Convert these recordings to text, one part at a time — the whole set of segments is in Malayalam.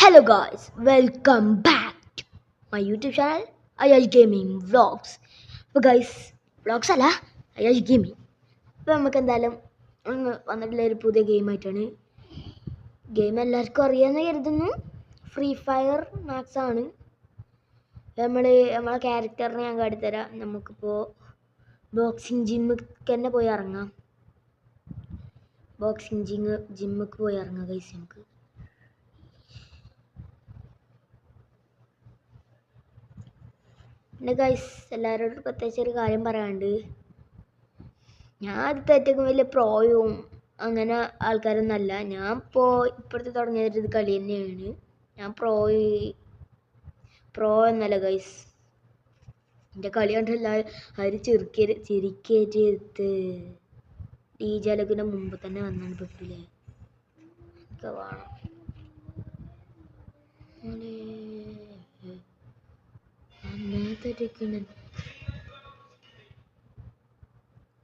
Hello guys, welcome back to my YouTube channel Ayash Gaming Vlogs. അപ്പോൾ ഗൈസ് വ്ളോഗ്സ് അല്ല അയാഷ് ഗെയിമിങ്. ഇപ്പോൾ നമുക്ക് എന്തായാലും വന്നിട്ടുള്ള ഒരു പുതിയ ഗെയിമായിട്ടാണ്. ഗെയിം എല്ലാവർക്കും അറിയാമെന്ന് കരുതുന്നു. ഫ്രീ ഫയർ മാക്സ് ആണ്. നമ്മളെ ക്യാരക്ടറിനെ ഞാൻ കാട്ടിത്തരാം. നമുക്കിപ്പോൾ ബോക്സിങ് ജിമ്മിക്ക് തന്നെ പോയി ഇറങ്ങാം. ബോക്സിങ് ജിമ്മിക്ക് പോയി ഇറങ്ങാം ഗൈസ്. നമുക്ക് പിന്നെ ഗൈസ് എല്ലാവരോടും പ്രത്യേകിച്ച് ഒരു കാര്യം പറയാനുണ്ട്. ഞാൻ ആദ്യത്തെ ഏറ്റവും വലിയ പ്രോയും അങ്ങനെ ആൾക്കാരൊന്നല്ല. ഞാൻ ഇപ്പോഴത്തെ തുടങ്ങിയത് കളി തന്നെയാണ്. ഞാൻ പ്രോ എന്നല്ല ഗൈസ്. എൻ്റെ കളി കണ്ടല്ല അവർ ചിരിക്കേറ്റ് ഡീജാലൊക്കെ മുമ്പ് തന്നെ വന്നാണ് പെട്ടില്ലേ. ഒക്കെ വേണം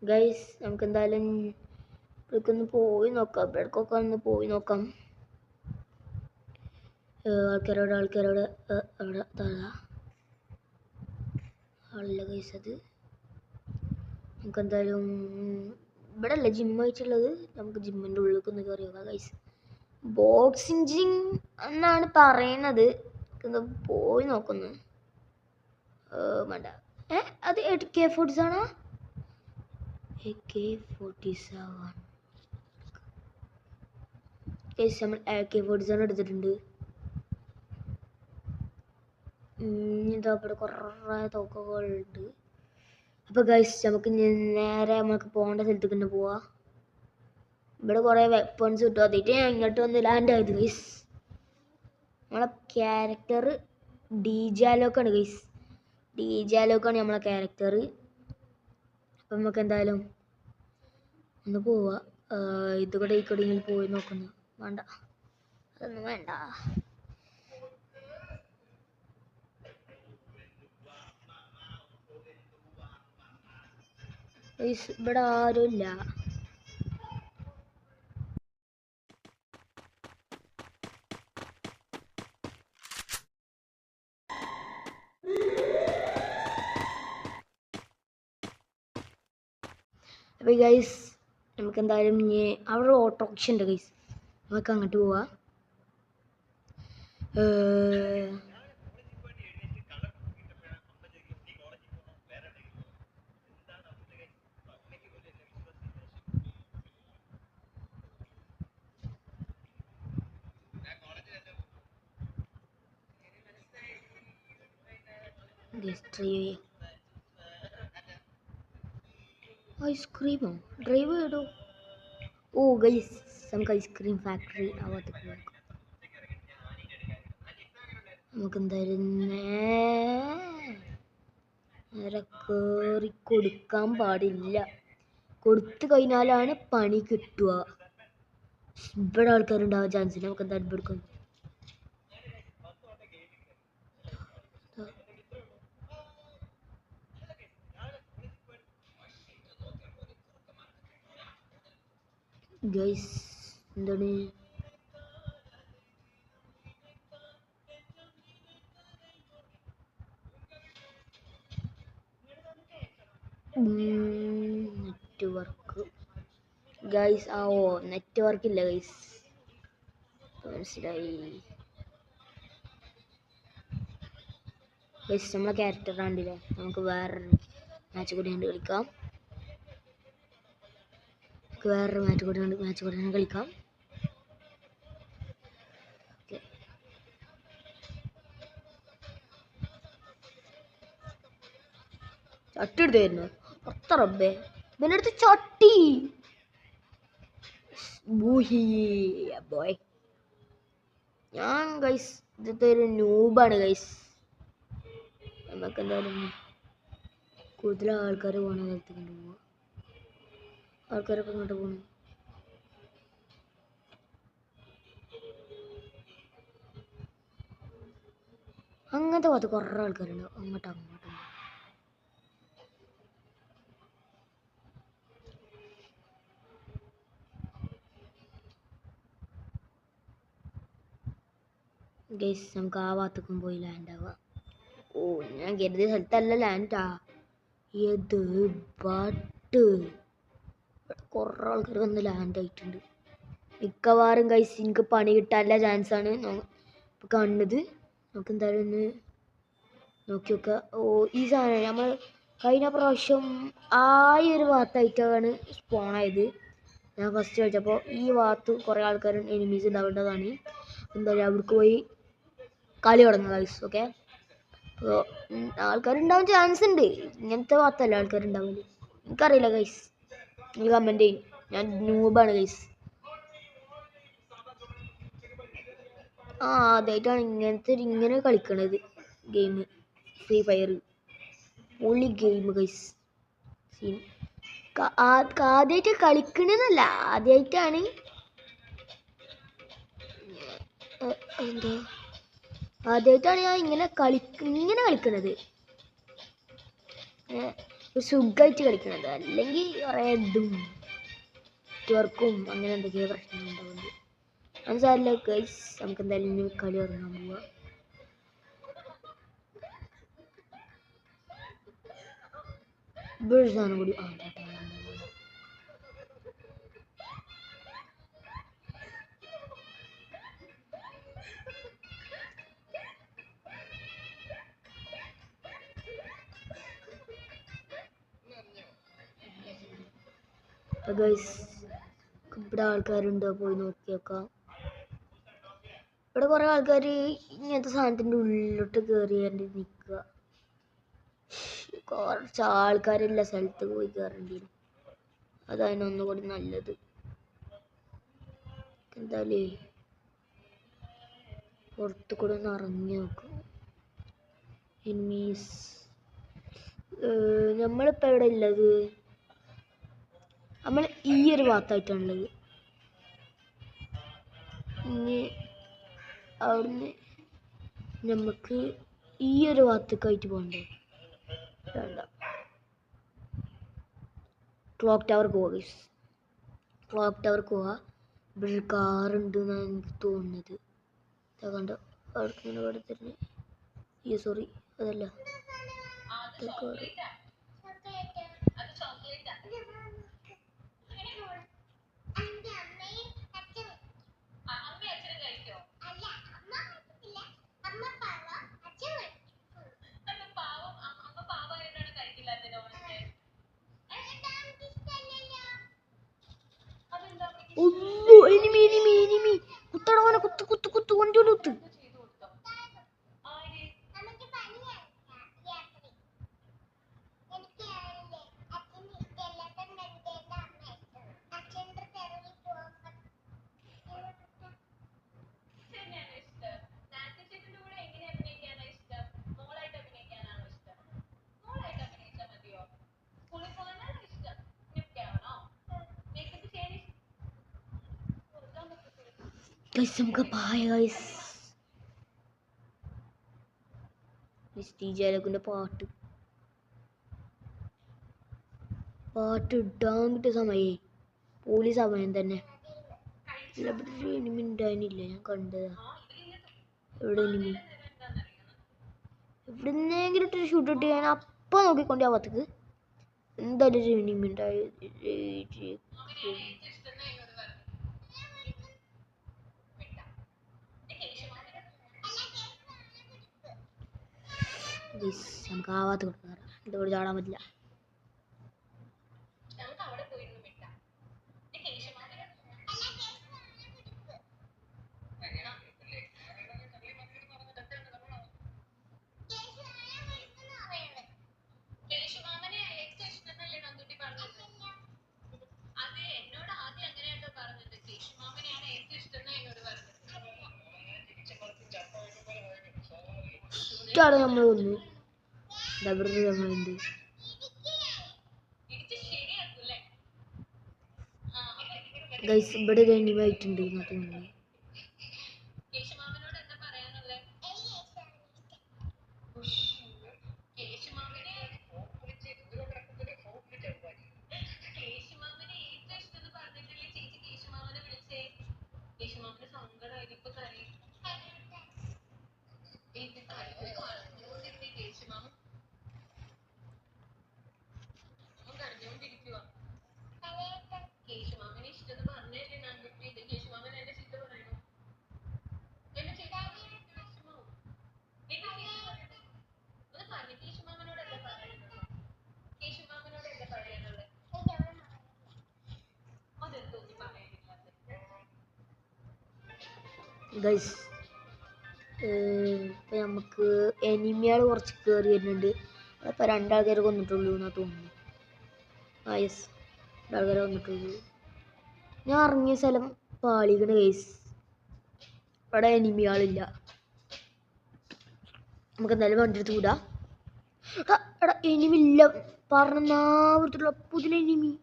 ഗൈസ്. നമുക്ക് എന്തായാലും ഇവിടേക്കൊന്ന് പോയി നോക്കാം. ഇവിടേക്കൊക്കെ ഒന്ന് പോയി നോക്കാം. ആൾക്കാരോട് അവിടെ ആളില്ല ഗൈസ്. അത് നമുക്ക് എന്തായാലും ഇവിടെ അല്ല ജിം ആയിട്ടുള്ളത്. നമുക്ക് ജിമ്മിൻ്റെ ഉള്ളിലേക്ക് ഒന്ന് കയറി നോക്കാം ഗൈസ്. ബോക്സിങ് ജിം എന്നാണ് പറയണത്. പോയി നോക്കുന്നു. വേണ്ട. അത് AK-47 ആണോ? AK-47 guys. നമ്മൾ AK-47 എടുത്തിട്ടുണ്ട്. ഇതാ ഇവിടെ കുറേ തോക്കുകളുണ്ട്. അപ്പോൾ ഗൈസ് നമുക്ക് നേരെ നമുക്ക് പോകേണ്ട സ്ഥലത്തേക്ക് തന്നെ പോവാം. ഇവിടെ കുറേ വെപ്പൺസ് കിട്ടും. അതിട്ട് ഞാൻ ഇങ്ങോട്ട് വന്ന് ലാൻഡ് ആയത് ഗൈസ്. നമ്മളെ ക്യാരക്ടർ ഡീജാലോക്കാണ് ഗൈസ്. ഡീജാലോക്കാണ് നമ്മളെ ക്യാരക്ടർ. അപ്പം നമുക്ക് എന്തായാലും ഒന്ന് പോവാം. ഇതുകൂടെ ഈ കൂടെ ഇങ്ങനെ പോയി നോക്കുന്നു. വേണ്ട, അതൊന്നും വേണ്ട. ഇവിടെ ആരുമില്ല. അപ്പോൾ ഗൈസ് നമുക്ക് എന്തായാലും ഇനി അവിടെ ഓട്ടോറിക്ഷ ഉണ്ട് ഗൈസ്. നമുക്ക് അങ്ങോട്ട് പോവാം. ഐസ്ക്രീമോ? ഡ്രൈവ് ചെയ്തോ? ഓ ഗൈസ് നമുക്ക് ഐസ്ക്രീം ഫാക്ടറി ആവാത്തേക്ക് നോക്കാം. നമുക്ക് എന്തായാലും നേരെ കയറി കൊടുക്കാൻ പാടില്ല. കൊടുത്തു കഴിഞ്ഞാലാണ് പണി കിട്ടുക. ഇവിടെ ആൾക്കാരുണ്ടാവാൻ ചാൻസ് ഇല്ല. നമുക്ക് എന്തായാലും എടുക്കാം. ഗൈസ് എന്താണ് നെറ്റ്വർക്ക് ഗൈസ്? നെറ്റ്വർക്ക് ഇല്ല ഗൈസ്. മനസ്സിലായി ഗൈസ്. നമ്മളെ ക്യാരക്ടർ കണ്ടില്ലേ. നമുക്ക് വേറൊരു മാച്ച് കൂടി കണ്ട് കളിക്കാം. കളിക്കാം. ചട്ടി എടുത്തായിരുന്നു. അത്ര റബ്ബേ, ഇതിൻ്റെ അടുത്ത് ചട്ടി. ബോയ് ഞാൻ ഗൈസ് ഇതൊക്കെ ഒരു നൂബാണ് ഗൈസ്. നമുക്ക് എന്തായാലും കൂടുതൽ ആൾക്കാർ പോകണ സ്ഥലത്ത് കൊണ്ടുപോവാം. ആൾക്കാരൊക്കെ ഇങ്ങോട്ട് പോകണം. അങ്ങനത്തെ ഭാഗത്ത് കുറേ ആൾക്കാരുണ്ട്. അങ്ങോട്ടും ഗൈസ് നമുക്ക് ആ ഭാഗത്തേക്കും പോയി ലാൻഡ് ആവാം. ഓ ഞാൻ കരുതിയ സ്ഥലത്തല്ല ലാൻഡാ. ഏത് ബട്ട് കുറേ ആൾക്കാർ വന്ന് ലാൻഡ് ആയിട്ടുണ്ട്. മിക്കവാറും ഗൈസ് എനിക്ക് പണി കിട്ടാനുള്ള ചാൻസാണ് കാണുന്നത്. നമുക്ക് എന്തായാലും ഒന്ന് നോക്കി നോക്കുക. ഓ ഈ സാധനം നമ്മൾ കഴിഞ്ഞ പ്രാവശ്യം ആ ഒരു ഭാഗത്തായിട്ടാണ് സ്പോണായത്. ഞാൻ ഫസ്റ്റ് കളിച്ചപ്പോൾ ഈ ഭാഗത്ത് കുറേ ആൾക്കാർ എനിമീസ് ഉണ്ടാവേണ്ടതാണ്. എന്താ പറയുക അവിടേക്ക് പോയി കളി തുടങ്ങുക ഗൈസ്. ഓക്കെ, അപ്പോൾ ആൾക്കാരുണ്ടാവാൻ ചാൻസ് ഉണ്ട്. ഇങ്ങനത്തെ ഭാഗത്തല്ല ആൾക്കാരുണ്ടാവില്ല. എനിക്കറിയില്ല ഗൈസ്, നിങ്ങൾ കമൻറ്റ് ചെയ്യും. ഞാൻ ന്യൂബാണ് ഗൈസ്. ആദ്യമായിട്ടാണ് ഇങ്ങനെ കളിക്കണത് ഗെയിം. ഫ്രീ ഫയർ പൊളി ഗെയിം ഗൈസ്. ആദ്യമായിട്ട് കളിക്കണെന്നല്ല, ആദ്യമായിട്ടാണ് എന്താ ആദ്യമായിട്ടാണ് ഞാൻ ഇങ്ങനെ കളിക്കണത്. സുഖമായിട്ട് കളിക്കണത്. അല്ലെങ്കിൽ കുറേ ഇതും വർക്കും അങ്ങനെ എന്തൊക്കെയോ പ്രശ്നങ്ങളുണ്ടാവുന്നുണ്ട്. മനസ്സിലായില്ല ഗൈസ്. നമുക്ക് എന്തായാലും ഇനി കളി തുടങ്ങാൻ പോവാ. ഇവിടെ സാധനം കൂടി ഗൈസ് ഇവിടെ ആൾക്കാരുണ്ടോ പോയി നോക്കി നോക്കാം. ഇവിടെ കുറേ ആൾക്കാർ ഇങ്ങനത്തെ സാധനത്തിൻ്റെ ഉള്ളിലോട്ട് കയറിയാണ്ട് നിൽക്കുക. കുറച്ച് ആൾക്കാരുള്ള സ്ഥലത്ത് പോയി കയറേണ്ടി വരും. അതതിനൊന്നുകൂടി നല്ലത്. എന്തായാലും പുറത്ത് കൂടെ ഒന്ന് ഇറങ്ങി നോക്കാം. എനിമീസ് നമ്മളിപ്പോൾ എവിടെ ഉള്ളത്? നമ്മൾ ഈ ഒരു ഭാഗത്തായിട്ടാണുള്ളത്. ഇനി അവിടുന്ന് നമുക്ക് ഈ ഒരു ഭാഗത്തേക്കായിട്ട് പോകണ്ടേ? വേണ്ട, ക്ലോക്ക് ടവർ പോവാ ഗൈസ്. ക്ലോക്ക് ടവർ പോവാ. ഇവിടെ ഒരു കാറുണ്ട് എന്നാണ് എനിക്ക് തോന്നുന്നത്. കണ്ട അവർക്ക് ഇങ്ങനെ ഇവിടെ തന്നെ. സോറി അതല്ല കാറ്. എനിമി കുത്തടവനെ കുത്ത് വണ്ടിയോട് കുത്ത്. ഗൈസ് നമുക്ക് പായ ഗൈസ്. ഡിജാലക്കിൻ്റെ പാട്ട് ഇടാൻ കിട്ടിയ സമയേ പോലി സമയം തന്നെ. ഇവിടെ എനിമി ഉണ്ടായിരുന്നില്ല, ഞാൻ കണ്ടതാ. എവിടെ എനിമി? എവിടുന്നെങ്കിലും ഇട്ടൊരു ഷൂട്ട് ഇട്ട് ഞാൻ അപ്പം നോക്കിക്കൊണ്ട് ആവത്തേക്ക് എന്തായാലും ഒരു എനിമി ഉണ്ടായി. നമുക്ക് ആവാത്ത കൊടുക്കാറ് ഇതോട് ചാടാൻ പറ്റില്ല. ഇഷ്ടമാണ് നമ്മൾ വന്നു നമ്മളുണ്ട്. ഗൈസ് ഇവിടെ ഒരു എനിമി ആയിട്ടുണ്ട്. ഇതിനകത്ത് നിന്ന് ഗൈസ് ഇപ്പം നമുക്ക് എനിമികൾ കുറച്ച് കയറി വരുന്നുണ്ട്. അപ്പോൾ 2 ആൾക്കാരെ കൊന്നിട്ടുള്ളൂ എന്നാ തോന്നുന്നു. യെസ്, 2 ആൾക്കാരെ കൊന്നിട്ടുള്ളൂ. ഞാൻ ഇറങ്ങിയ സ്ഥലം പാളിക്കണ ഗൈസ്. അവിടെ എനിമികളില്ല. നമുക്ക് എന്തായാലും വണ്ടി എടുത്ത് കൂടാ. എടാ എനിമി ഇല്ല പറഞ്ഞിട്ടുള്ള പുതിയ എനിമി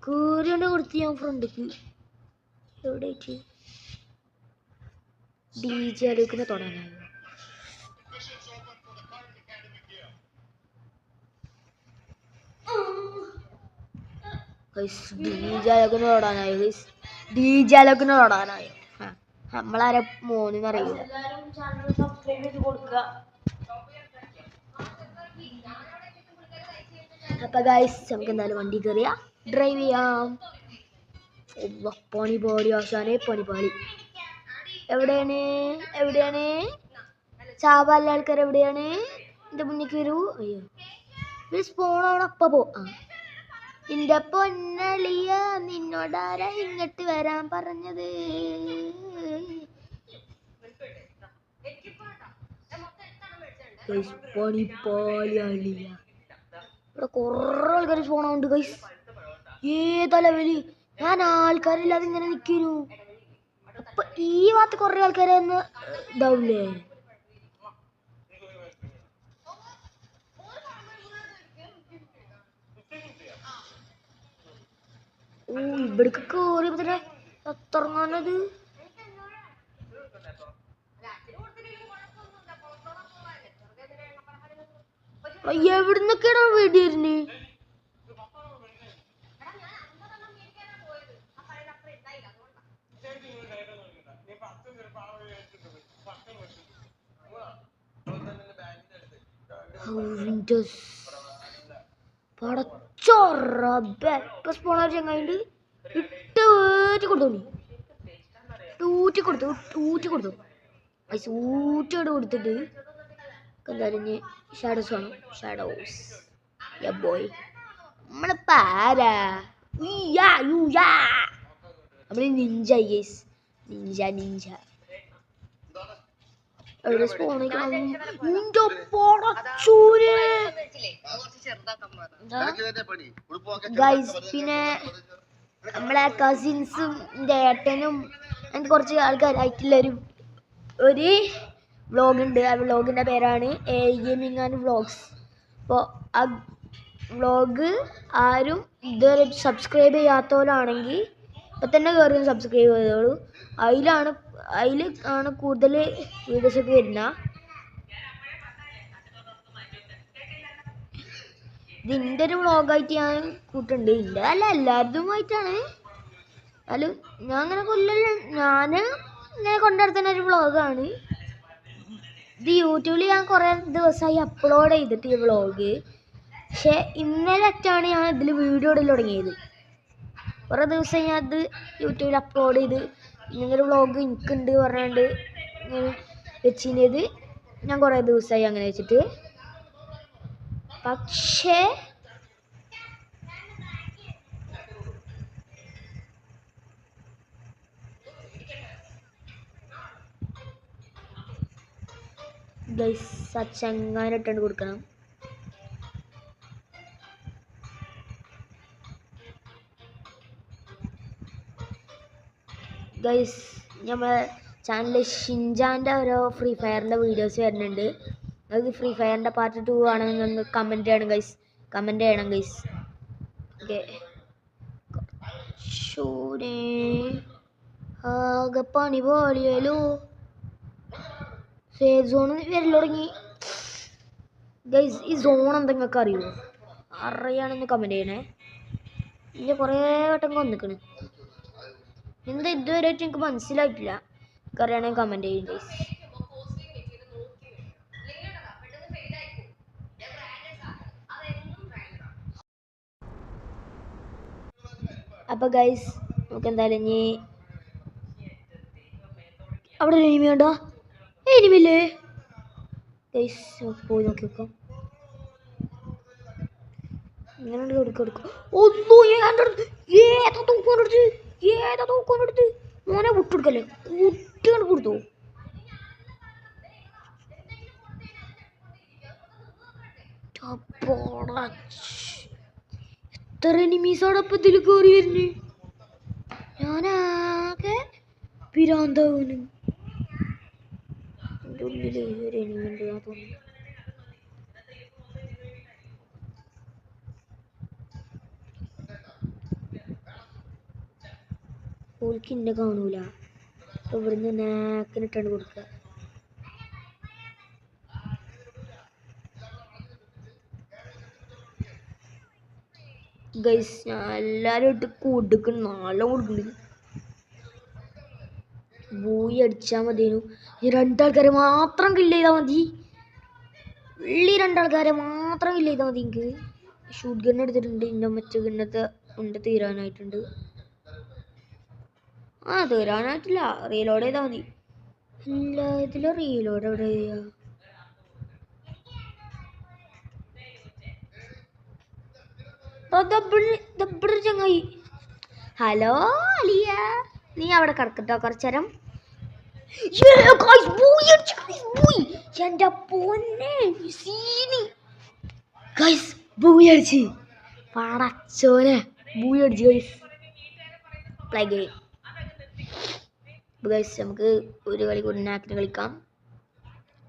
കയറിയോണ്ട് കൊടുത്ത് ഞാൻ ഫ്രണ്ടിക്ക്. എവിടെ DJ ആലോചിക്കുന്ന തുടങ്ങാനായോ? DJ ആലോചിക്കുന്ന തൊടാനായോ? നമ്മളാരെ മോനെന്ന് അറിയില്ല. അപ്പൊ ഗൈസ് നമുക്ക് എന്തായാലും വണ്ടി കയറിയ ഡ്രൈവ് ചെയ്യാം. പണിപാളി ആശാനെ പണിപാളി. എവിടെയാണ് ചാവാല്ല ആൾക്കാർ? എവിടെയാണ്? എന്റെ മുന്നിലേക്ക് വരൂ. അയ്യോ സ്പോണാണ്. അപ്പ പോ. എന്റെ പൊന്നളിയ നിന്നോടാരാ ഇങ്ങോട്ട് വരാൻ പറഞ്ഞത്? പണിപ്പാളി അളിയ. ഇവിടെ കുറേ ആൾക്കാർ സ്പോണുണ്ട് ഗൈസ്. ഏതാ ലെവല്? ഞാൻ ആൾക്കാരില്ലാതെ ഇങ്ങനെ നിൽക്കുന്നു. അപ്പൊ ഈ ഭാഗത്ത് കുറെ ആൾക്കാരെ ഒന്ന് ഇതാവില്ലേ? ഇവിടേക്ക് കേറിയപ്പോ തന്നെ എത്രങ്ങാനത്. എവിടുന്നൊക്കെയാണോ വെടിയിരുന്ന്? ചങ്ങായിണ്ട് ഇട്ട് കൊടുത്തു കൊടുത്തിട്ട് എന്തായാലും ഷാഡോസ് വേണം. ഷാഡോസ് ബോയ് നമ്മളിപ്പോ ആരാ? നമ്മള് നിഞ്ച ഗൈസ്. നിഞ്ച എവിടെ സ്പോൺ ഗൈസ്. പിന്നെ നമ്മളെ കസിൻസും ഏട്ടനും അങ്ങനെ കുറച്ച് ആൾക്കാരായിട്ടുള്ള ഒരു വ്ളോഗുണ്ട്. ആ വ്ളോഗിൻ്റെ പേരാണ് ഗെയിമിംഗ് ആൻഡ് വ്ളോഗ്സ്. അപ്പോൾ ആ വ്ളോഗ് ആരും ഇതുവരെ സബ്സ്ക്രൈബ് ചെയ്യാത്തവരാണെങ്കിൽ ഇപ്പം തന്നെ കയറി സബ്സ്ക്രൈബ് ചെയ്തോളൂ. അതിൽ ആണ് കൂടുതൽ വീഡിയോസൊക്കെ വരുന്ന. ഇതിൻ്റെ ഒരു വ്ളോഗായിട്ട് ഞാൻ കൂട്ടുണ്ട്. ഇതിൻ്റെ അല്ല എല്ലാവരുമായിട്ടാണ്. എന്നാലും ഞാൻ അങ്ങനെ ഞാൻ ഇങ്ങനെ കൊണ്ടുനടത്തുന്ന ഒരു വ്ളോഗാണ് ഇത്. യൂട്യൂബിൽ ഞാൻ കുറേ ദിവസമായി അപ്ലോഡ് ചെയ്തിട്ട് ഈ വ്ളോഗ്. പക്ഷേ ഇന്നലെ അറ്റാണ് ഞാൻ ഇതിൽ വീഡിയോ ഇടൽ തുടങ്ങിയത്. കുറേ ദിവസം ഞാൻ ഇത് യൂട്യൂബിൽ അപ്ലോഡ് ചെയ്ത് ഇങ്ങനൊരു വ്ളോഗ് എനിക്കുണ്ട് പറഞ്ഞുകൊണ്ട് ഇങ്ങനെ വെച്ചിരുന്നത്. ഞാൻ കുറേ ദിവസമായി അങ്ങനെ വെച്ചിട്ട്. പക്ഷേ ഗൈസ് ചങ്ങാനിട്ടാണ്ട് കൊടുക്കണം. ഗൈസ് നമ്മളെ ചാനലിൽ ഷിൻജാൻ്റെ ഓരോ ഫ്രീ ഫയറിൻ്റെ വീഡിയോസ് വരുന്നുണ്ട്. അത് ഫ്രീ ഫയറിൻ്റെ പാർട്ട് 2 ആണെന്ന് ഒന്ന് കമൻറ്റ് ചെയ്യണം ഗൈസ്. ഓക്കെ ആകെ പണി പോളിയല്ലോ. സേഫ് സോൺ വരൽ തുടങ്ങി ഗൈസ്. ഈ സോൺ എന്തെങ്കിലുമൊക്കെ അറിയുമോ? അറിയാണെന്ന് കമൻറ്റ് ചെയ്യണേ. ഇനി കുറേ വട്ടം വന്നിക്കണ്. എന്താ ഇതുവരെയായിട്ട് എനിക്ക് മനസ്സിലായിട്ടില്ല. അറിയണമെങ്കിൽ കമൻറ്റ് ചെയ്യും ഗൈസ്. അപ്പോൾ ഗൈസ് നമുക്ക് എന്തായാലും ഇനി അവിടെ ഒരു എനിമി ഉണ്ടോ? എനിമില്ലേ ഗൈസ്? നമുക്ക് പോയി നോക്കി നോക്കാം. ഇങ്ങനെ കൊടുക്കും. ഒന്നും ഏതാ തൂക്കൊണ്ടെടുത്ത് മോനെ വിട്ടെടുക്കല്ലേ. ഇട്ടാണ് കൊടുത്തു. എത്ര എനിമീസോടൊപ്പം ഇതിൽ കയറി വരുന്നു. ഞാനാകെ പിരാന്താവുന്നു. എൻ്റെ ഉള്ളിൽ ഒരു എനിമിണ്ട് ഞാൻ തോന്നുന്നു. ഓൾക്ക് എന്നെ കാണൂല. ഇവിടുന്ന് നാക്കിനിട്ടാണ് കൊടുക്കുക. ഗൈസ് ഞാൻ എല്ലാരും ഇട്ട് കൊടുക്കണം. നല്ല കൊടുക്കുന്നുണ്ട്. ബൂയി അടിച്ചാ മതിയേനു. ഈ രണ്ടാൾക്കാരെ മാത്രം കില്ല് ചെയ്താൽ മതി. രണ്ടാൾക്കാരെ മാത്രം കില്ല് ചെയ്താൽ മതി. എനിക്ക് ഷൂട്ട് ഗൺ എടുത്തിട്ടുണ്ട്. ഇന്ന മറ്റു ഗണ്ണത്തെ ഉണ്ട് തീരാനായിട്ടുണ്ട്. തീരാനായിട്ടില്ല. റീലോഡ് ചെയ്താൽ മതി. എല്ലാത്തിലും റീലോഡ് എവിടെ ചെയ്യാ? ചങ്ങായി. ഹലോ അലിയ, നീ അവിടെ കിടക്കട്ടോ കുറച്ചേരം. എന്റെ പൊന്നെ ബൂയി അടിച്ച് പടച്ചോനെ. ബൂയി അടിച്ച് ഗൈസ്. നമുക്ക് ഒരു കളി കൂടി നാക്കിന് കളിക്കാം.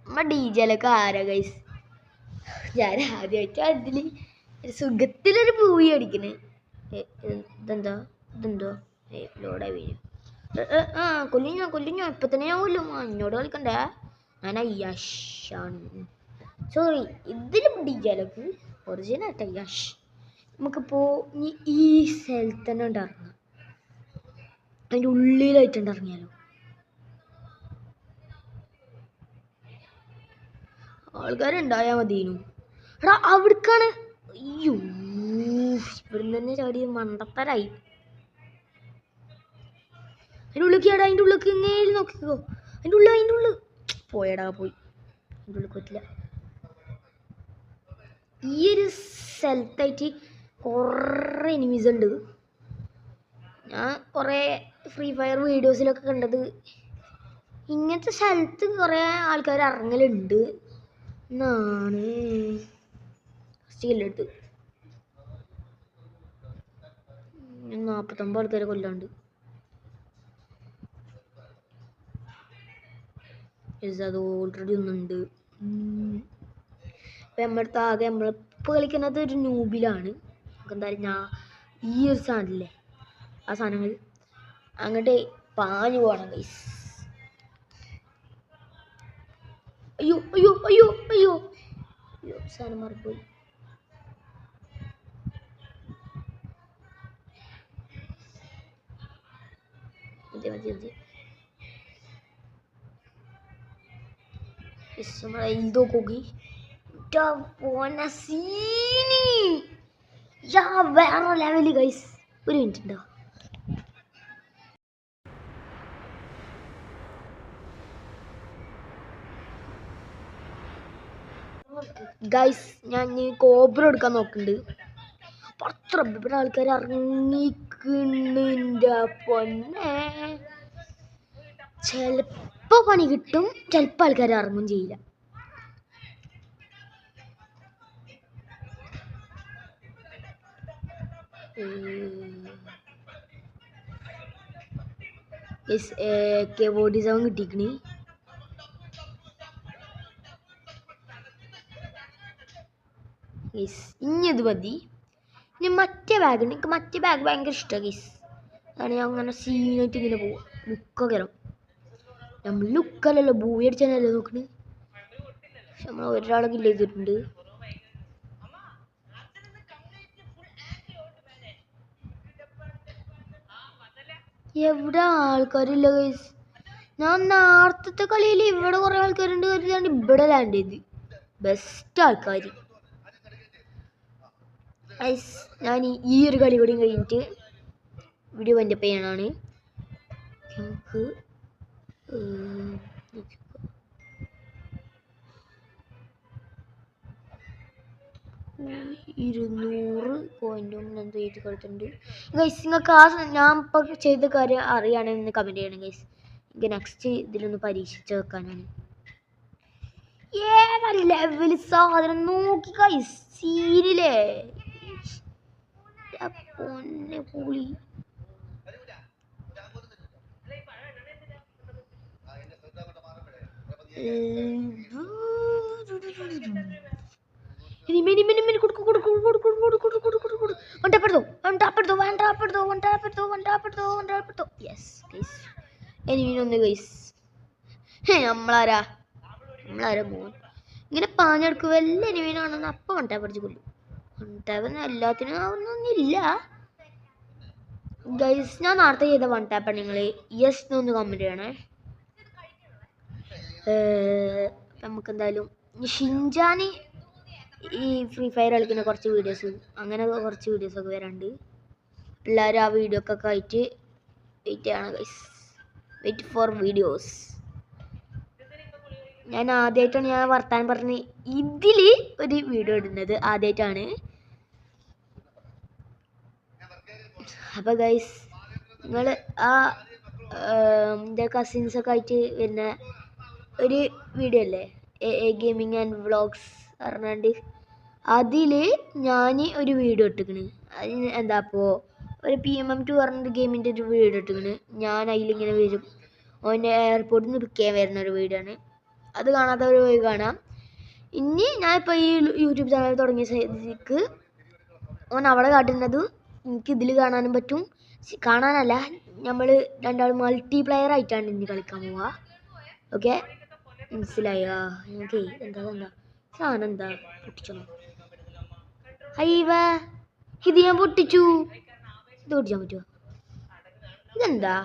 നമ്മ ഡീജയിലൊക്കെ ആരാ ഗൈസ്? ഞാൻ ആദ്യമായിട്ട് അതില് സുഖത്തിലൊരു ബൂയി അടിക്കണേ. ഇതെന്താ ലോഡായി വീഴും. കൊല്ലിഞ്ഞോ ഇപ്പൊ തന്നെ ഞാൻ കൊല്ലും. എന്നോട് കളിക്കണ്ടേ? ഞാൻ അയ്യാഷാണ്. സോറി, ഇതിലും ഡീജയിലൊക്കെ ഒറിജിനലായിട്ട് അയ്യാഷ്. നമുക്കിപ്പോ ഈ സ്ഥലത്ത് തന്നെ ഉണ്ടായിരുന്നു. അതിൻ്റെ ഉള്ളിലായിട്ടുണ്ട് ഇറങ്ങിയാലോ? ആൾക്കാരുണ്ടായാൽ മതിയേനു. എടാ അവിടേക്കാണ്. അയ്യോ, ഇവിടുന്ന് തന്നെ ചാടിയ മണ്ടത്തരായി. അതിൻ്റെ ഉള്ളിലേക്ക് ചേടാ. അതിൻ്റെ ഉള്ളിലേക്ക് ഇങ്ങനെ നോക്കിക്കോ. അതിൻ്റെ ഉള്ളിൽ പോയടാ. പോയി. അതിൻ്റെ ഉള്ളിൽ പറ്റില്ല. ഈ ഒരു സ്ഥലത്തായിട്ട് കുറേ എനിമീസ് ഉണ്ട്. ഞാൻ കുറേ ഫ്രീ ഫയർ വീഡിയോസിലൊക്കെ കണ്ടത് ഇങ്ങനത്തെ സ്ഥലത്ത് കുറേ ആൾക്കാർ ഇറങ്ങലുണ്ട് എന്നാണ്. ഫസ്റ്റ് 49 ആൾക്കാരെ കൊല്ലാണ്ട്. അത് ഓൾറെഡി ഒന്നുണ്ട്. ഇപ്പം നമ്മളടുത്ത് ആകെ നമ്മളിപ്പോൾ കളിക്കുന്നത് ഒരു നൂബിലാണ്. നമുക്ക് എന്തായാലും ഞാൻ ഈ ഒരു സാധനമില്ലേ, ആ സാധനങ്ങൾ അങ്ങോട്ട് പാഞ്ഞു പോകണം ഗൈസ്. അയ്യോ അയ്യോ അയ്യോ അയ്യോ അയ്യോ, സാധനം മാറിപ്പോയി. മതി. എന്തോ കോക്കി വേറെ ലെവല് ഗൈസ്. ഒരു മിനിറ്റ് ഉണ്ടോ? ഗൈസ് ഞാൻ കോബ്ര എടുക്കാൻ നോക്കുന്നുണ്ട്. പത്ര ഇവിടെ ആൾക്കാർ ഇറങ്ങിക്കുന്നുണ്ട്. പൊന്നെ, ചിലപ്പോ പണി കിട്ടും, ചിലപ്പോ ആൾക്കാർ ഇറങ്ങും ചെയ്യില്ല. AK-47 കിട്ടിക്കണി. ഇനി ഇത് മതി. ഇനി മറ്റേ ബാഗ് ഉണ്ട്. എനിക്ക് മറ്റേ ബാഗ് ഭയങ്കര ഇഷ്ടമാണ് ഗൈസ്. അതാണ് ഞാൻ അങ്ങനെ സീനായിട്ട് ഇങ്ങനെ പോവാം. ലുക്കൊക്കെ നമ്മൾ ലുക്കല്ലല്ലോ, ബൂയി അടിച്ചാനല്ലേ നോക്കണേ. പക്ഷെ നമ്മൾ ഒരാളെ കില്ല് ചെയ്തിട്ടുണ്ട്. എവിടെ ആൾക്കാരില്ല ഗൈസ്. ഞാൻ നേരത്തെ കളിയിൽ ഇവിടെ കുറെ ആൾക്കാരുണ്ട് കരുതിയാണ് ഇവിടെ ലാൻഡ് ചെയ്ത്. ബെസ്റ്റ് ആൾക്കാർ. ഞാൻ ഈ ഒരു കളി കൂടി കഴിഞ്ഞിട്ട് വീഡിയോ വൈൻഡപ്പ് ചെയ്യാനാണ്. നമുക്ക് 200 പോയിന്റും എന്തോ എഴുതി കൊടുത്തിട്ടുണ്ട് ഗൈസ്. നിങ്ങൾക്ക് ഞാൻ ഇപ്പോൾ ചെയ്ത കാര്യം അറിയുകയാണെന്ന് കമൻറ്റ് ചെയ്യണം ഗൈസ്. എനിക്ക് നെക്സ്റ്റ് ഇതിലൊന്ന് പരീക്ഷിച്ച് വെക്കാനാണ്. ഏതാ ലെവൽ സാധനം നോക്കി ഗൈസ്, സീരിയലേ പൊന്നെ പുളി. നമ്മളാരാ മോൻ ഇങ്ങനെ പാഞ്ഞെടുക്കും. വല്ല എനിമീനാണെന്ന് അപ്പം വൺ ടാപ്പ് അടിച്ച് കൊല്ലും. വൺ ടാപ്പ് എല്ലാത്തിനും ആവുന്നൊന്നുമില്ല ഗൈസ്. ഞാൻ നേരത്തെ ചെയ്ത വൺ ടാപ്പാണ്. നിങ്ങൾ യെസ് എന്നൊന്ന് കമൻറ്റ് ചെയ്യണേ. നമുക്ക് എന്തായാലും ഷിൻജാന് ഈ ഫ്രീ ഫയർ കളിക്കുന്ന കുറച്ച് വീഡിയോസ്, അങ്ങനെ കുറച്ച് വീഡിയോസൊക്കെ വരാണ്ട്. എല്ലാവരും ആ വീഡിയോ ഒക്കെ ആയിട്ട് വെയിറ്റ് ചെയ്യണം ഗൈസ്. Wait for videos. ഞാൻ ആദ്യമായിട്ടാണ് ഞാൻ വർത്താനം പറഞ്ഞ് ഇതിൽ ഒരു വീഡിയോ ഇടുന്നത്, ആദ്യമായിട്ടാണ്. അപ്പോൾ ഗൈസ് നിങ്ങൾ ആ എൻ്റെ കസിൻസൊക്കെ ആയിട്ട് വരുന്ന ഒരു വീഡിയോ അല്ലേ, ഗെയിമിങ് ആൻഡ് വ്ളോഗ്സ് പറഞ്ഞാണ്ട്, അതിൽ ഞാൻ ഒരു വീഡിയോ ഇട്ടിക്കണ്. അതിന് എന്താ അപ്പോൾ ഒരു PMM2 പറഞ്ഞൊരു ഗെയിമിൻ്റെ ഒരു വീഡിയോ ഇട്ടിക്കണ്. ഞാൻ അതിലിങ്ങനെ വരും, ഓൻ്റെ എയർപോർട്ടിൽ നിന്ന് പിക്ക് ചെയ്യാൻ വരുന്ന ഒരു വീഡിയോ ആണ്. അത് കാണാത്തവർ പോയി കാണാം. ഇനി ഞാനിപ്പോൾ ഈ യൂട്യൂബ് ചാനൽ തുടങ്ങിയ സ്ഥിതിക്ക് ഓൻ അവിടെ കാട്ടുന്നത് എനിക്ക് ഇതിൽ കാണാനും പറ്റും. കാണാനല്ല, നമ്മൾ രണ്ടാളും മൾട്ടിപ്ലെയർ ആയിട്ടാണ് ഇനി കളിക്കാൻ പോവുക. ഓക്കെ, മനസ്സിലായോ? എനിക്ക് എന്താ സാധനം എന്താ പൊട്ടിച്ചോ? ഹൈവ ഇത് ഞാൻ പൊട്ടിച്ചു. ഇത് പൊട്ടിച്ചാൻ പറ്റുമോ? ഇതെന്താ?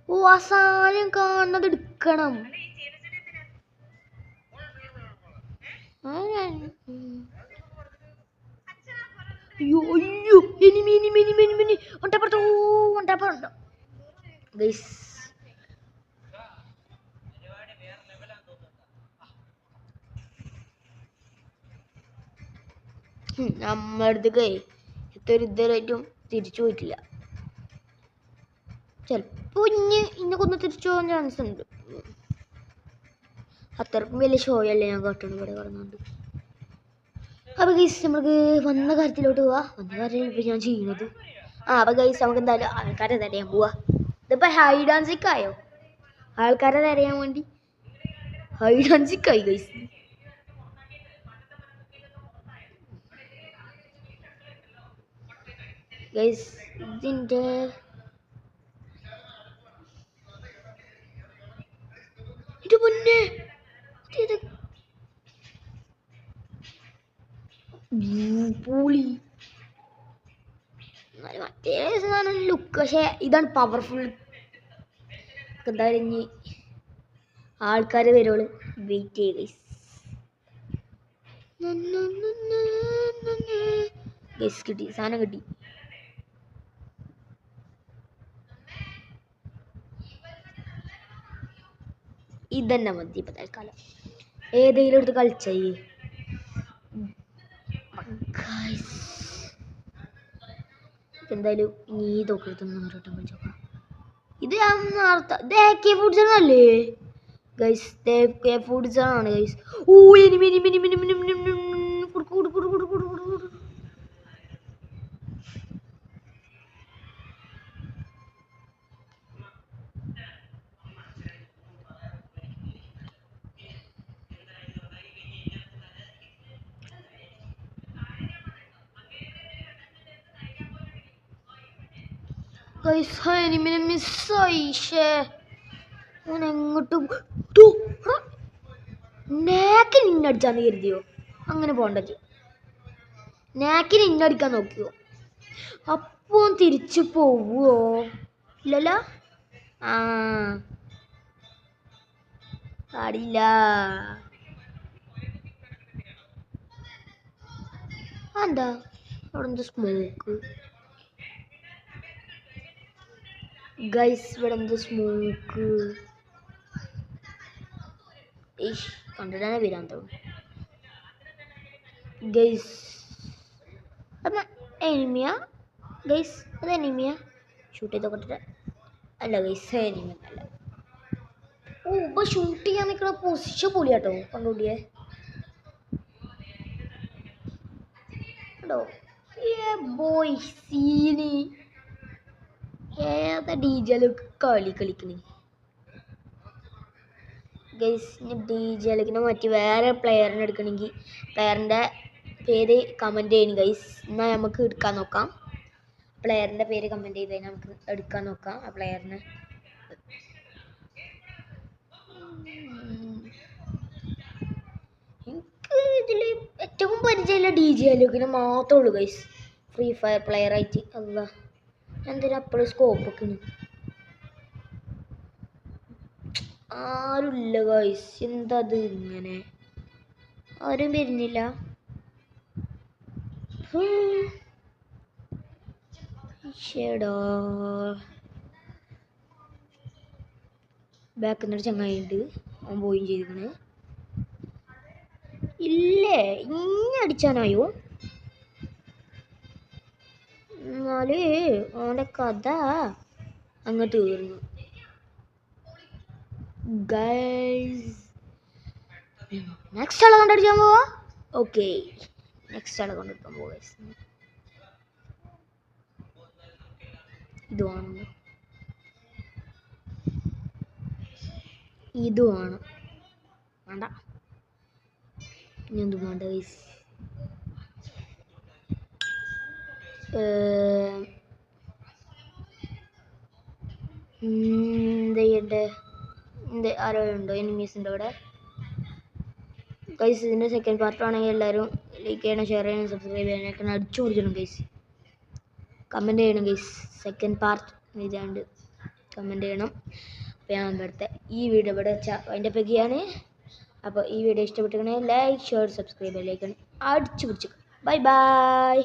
ഓ, ആ സാധനം കാണുന്നത് എടുക്കണം. അയ്യോ അയ്യോ, എനിമി എനിമി എനിമി എനിമി ഒട്ടപ്പുറത്തോ ഒട്ടപ്പുറത്തോ ഗൈസ്. നമ്മുടെ അടുത്തേക്ക് എത്ര ഇതുവരായിട്ടും തിരിച്ചു പോയിട്ടില്ല. ചിലപ്പോൾ ഇന്നെ കൊന്ന് തിരിച്ചു പോകാൻ ചാൻസ് ഉണ്ട്. അത്രക്കും വലിയ ഷോയല്ലേ ഞാൻ കാട്ടണം ഇവിടെ കിടന്നുകൊണ്ട്. അപ്പോൾ ഗൈസ് നമുക്ക് വന്ന കാര്യത്തിലോട്ട് പോവാ. വന്ന കാര്യം ഇപ്പോൾ ഞാൻ ചെയ്യുന്നത്. അപ്പോൾ ഗൈസ് നമുക്ക് എന്തായാലും ആൾക്കാരെ തടയാൻ പോവാ. ഇതിപ്പോൾ ഹൈഡ് ആൻഡ് സീക്ക് ആയോ? ആൾക്കാരെ തടയാൻ വേണ്ടി ഹൈഡ് ആൻഡ് സീക്ക് ആയി ഗൈസ്. ഗൈസ് ഇതിൻ്റെ ഇത് പൊന്നെ പൂളി. മറ്റേ സാധനം ലുക്ക്, പക്ഷേ ഇതാണ് പവർഫുൾ. എന്തായാലും ഇനി ആൾക്കാർ വരുള്ളൂ, വെയിറ്റ് ചെയ്യുക ഗൈസ്. ഗൈസ് കിട്ടി, സാധനം കിട്ടി. ഇതന്നെ മതി ഇപ്പം തൽക്കാലം. ഏതെങ്കിലും എടുത്ത് കളിച്ചായി. എന്തായാലും നീ തോക്കെടുത്തൊന്നും ഒരോട്ടം കളിച്ചോക്കാം. ഇത് നേരത്തെ ഫുഡ്സ് അല്ലേ ഗൈസ്? ഫുഡ്സ് ആണ് ഗൈസ്. ഓ enemy enemy enemy enemy enemy കൊടുക്കു കൊടുക്കു കൊടുക്കു കൊടുക്കു കൊടുക്കു. ഗൈസ് എനിമിനെ മിസ്സായി. ഞാൻ എങ്ങോട്ടും നാക്കിന് ഇന്നടിച്ചാന്ന് കരുതിയോ? അങ്ങനെ പോകണ്ടത്. നാക്കിന് ഇന്നടിക്കാൻ നോക്കിയോ? അപ്പോൾ തിരിച്ചു പോവോ? ഇല്ലല്ലോ. ആ പാടില്ല. എന്താ അവിടെ എന്താ സ്മോക്ക് ഗൈസ്? ഇവിടെ എന്താ സ്മോക്ക്? കണ്ടിട്ടാണ് വരാൻ തോന്നുന്നു ഗൈസ്. അത് എനിമിയാ ഗൈസ്? അത് എനിമിയാ? ഷൂട്ട് ചെയ്തോട്ടെ. അല്ല ഗൈസ് അല്ല. ഓ ഇപ്പൊ ഷൂട്ട് ചെയ്യാൻ നിൽക്കുന്ന പൊസിഷൻ പൊളിയാട്ടോ. കണ്ടോടിയേ കണ്ടോ ബോയ് സീനി ഏതാ DJയിലൊക്കെ കളിക്കണേ ഗൈസ്. ഇനി DJയിലേക്ക് മാറ്റി വേറെ പ്ലെയറിനെ എടുക്കണമെങ്കിൽ പ്ലെയറിൻ്റെ പേര് കമൻറ്റ് ചെയ്യണം ഗൈസ്. എന്നാൽ നമുക്ക് എടുക്കാൻ നോക്കാം. പ്ലെയറിൻ്റെ പേര് കമൻറ്റ് ചെയ്ത് കഴിഞ്ഞാൽ നമുക്ക് എടുക്കാൻ നോക്കാം ആ പ്ലെയറിനെ. എനിക്ക് ഇതിൽ ഏറ്റവും പരിചയമുള്ള DJയിലേക്ക് മാത്രമേ ഉള്ളൂ ഗൈസ്. ഫ്രീ ഫയർ പ്ലെയർ ആയിട്ട് അല്ല എന്തിനാ അപ്പോഴും സ്കോപ്പ് ഒക്കെ ആരുമില്ല ഗൈസ്. എന്താ അത് ഇങ്ങനെ ആരും വരുന്നില്ല. ഷേടാ ബാക്കിൽ നിന്നൊരു ചങ്ങായിണ്ട്. അവൻ പോയും ചെയ്തിരിക്കണ്. ഇല്ലേ ഇനി അടിച്ചാനായോ? എന്നാല് അവൻ്റെ കഥ അങ്ങ് തീർന്നു ഗൈസ്. നെക്സ്റ്റ് ആളെ കൊണ്ടടിച്ചാൻ പോവാ. ഓക്കെ നെക്സ്റ്റ് ആളെ കൊണ്ടെടുക്കാൻ പോവാ ഗൈസ്. ഇതുമാണ് വേണ്ട ഇനി എന്തും വേണ്ട ഗൈസ്. എന്ത് ചെയ്യണ്ടേ? ആരോ ഉണ്ടോ എനിമീസിൻ്റെ അവിടെ ഗൈസ്? ഇതിൻ്റെ സെക്കൻഡ് പാർട്ട് ആണെങ്കിൽ എല്ലാവരും ലൈക്ക് ചെയ്യണം, ഷെയർ ചെയ്യണം, സബ്സ്ക്രൈബ് ചെയ്യണം, അടിച്ചു കൊടുക്കണം ഗൈസ്. കമൻറ്റ് ചെയ്യണം ഗൈസ്. സെക്കൻഡ് പാർട്ട് ഇതാണ്ട് കമൻറ്റ് ചെയ്യണം. അപ്പോൾ ഞാൻ ഇവിടുത്തെ ഈ വീഡിയോ ഇവിടെ വെച്ചാൽ അതിൻ്റെ പെക്കിയാണ്. അപ്പോൾ ഈ വീഡിയോ ഇഷ്ടപ്പെട്ടിട്ടുണ്ടെങ്കിൽ ലൈക്ക് ഷെയർ സബ്സ്ക്രൈബ് ലൈക്ക് അടിച്ചു പിടിച്ചു. Bye bye.